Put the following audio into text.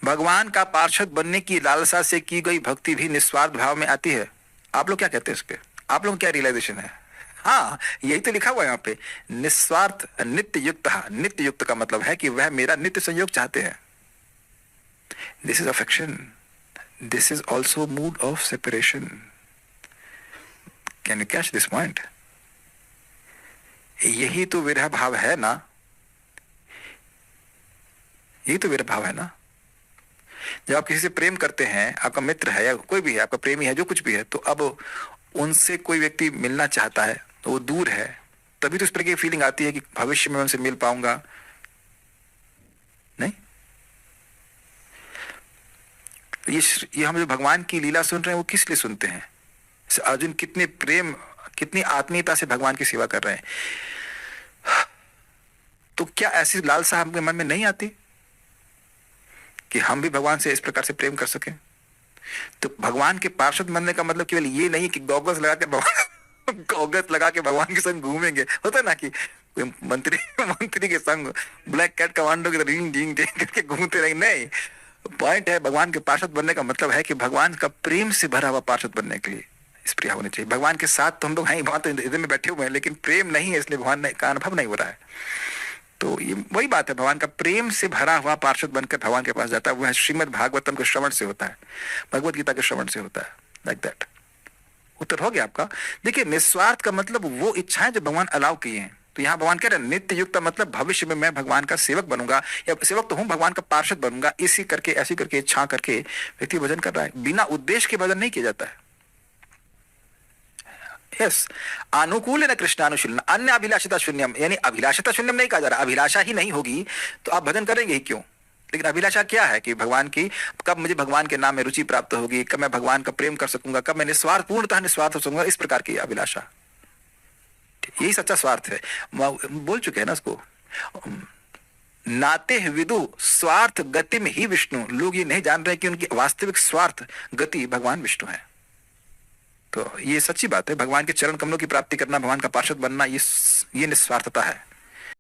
भगवान का पार्षद बनने की लालसा से की गई भक्ति भी निस्वार्थ भाव में आती है। आप लोग क्या कहते हैं इस पे? आप लोग क्या रियलाइजेशन है? हाँ, यही तो लिखा हुआ है यहाँ पे, निस्वार्थ नित्य युक्त। नित्य युक्त का मतलब है कि वह मेरा नित्य संयोग चाहते हैं। This is affection, this is also mood off separation. Can you catch this point? यही तो विरह भाव है ना, यही तो विरह भाव है ना। जब आप किसी से प्रेम करते हैं, आपका मित्र है या कोई भी है, आपका प्रेमी है, जो कुछ भी है, तो अब उनसे कोई व्यक्ति मिलना चाहता है तो वो दूर है, तभी तो इस तरह की फीलिंग आती है कि भविष्य में उनसे मिल पाऊंगा नहीं। ये हम जो भगवान की लीला सुन रहे हैं वो किस लिए सुनते हैं? अर्जुन कितने प्रेम, कितनी आत्मीयता से भगवान की सेवा कर रहे हैं, तो क्या ऐसी लालसा हमके मन में नहीं आती कि हम भी भगवान से इस प्रकार से प्रेम कर सकें? तो भगवान के पार्षद बनने का मतलब केवल ये नहीं कि गॉगल्स लगा के भगवान गॉगल्स लगा के भगवान के संग घूमेंगे। होता है ना कि कोई मंत्री के संग ब्लैक कैट कमांडो की तरह रिंग डिंग डिंग करके घूमते रहेंगे, नहीं। पॉइंट है, भगवान के पार्षद बनने का मतलब है कि भगवान का प्रेम से भरा हुआ पार्षद बनने के लिए स्प्रिया होनी चाहिए। भगवान के साथ तो हम लोग हैं, भगवान तो इधर में बैठे हुए हैं, लेकिन प्रेम नहीं है, इसलिए भगवान का अनुभव नहीं हो रहा है। तो ये वही बात है, भगवान का प्रेम से भरा हुआ पार्षद बनकर भगवान के पास जाता है। वह श्रीमद् भागवतम के श्रवण से होता है, भगवत गीता के श्रवण से होता है। Like that. उत्तर हो गया आपका? देखिए, निस्वार्थ का मतलब वो इच्छाएं जो भगवान अलाउ किए हैं। तो यहाँ भगवान कह रहे हैं नित्य युक्त मतलब भविष्य में मैं भगवान का सेवक बनूंगा, या सेवक तो हूं, भगवान का पार्षद बनूंगा। इसी करके, ऐसी करके, इच्छा करके व्यक्ति भजन कर रहा है। बिना उद्देश्य के भजन नहीं किया जाता है। यस, अनुकूल न कृष्णानुशीलन अन्य अभिलाषिता शून्यम, यानी अभिलाषिता शून्यम नहीं कहा जा रहा। अभिलाषा ही नहीं होगी तो आप भजन करेंगे ही क्यों? लेकिन अभिलाषा क्या है कि भगवान की, कब मुझे भगवान के नाम में रुचि प्राप्त होगी, कब मैं भगवान का प्रेम कर सकूंगा, कब मैं निस्वार्थ, पूर्णतः निस्वार्थ हो सकूंगा, इस प्रकार की अभिलाषा। यही सच्चा स्वार्थ है। बोल चुके हैं ना उसको, नाते विदु स्वार्थ गति में ही विष्णु। लोग ये नहीं जान रहे कि उनकी वास्तविक स्वार्थ गति भगवान विष्णु है। तो ये सच्ची बात है, भगवान के चरण कमलों की प्राप्ति करना, भगवान का पार्षद बनना, ये निस्वार्थता है।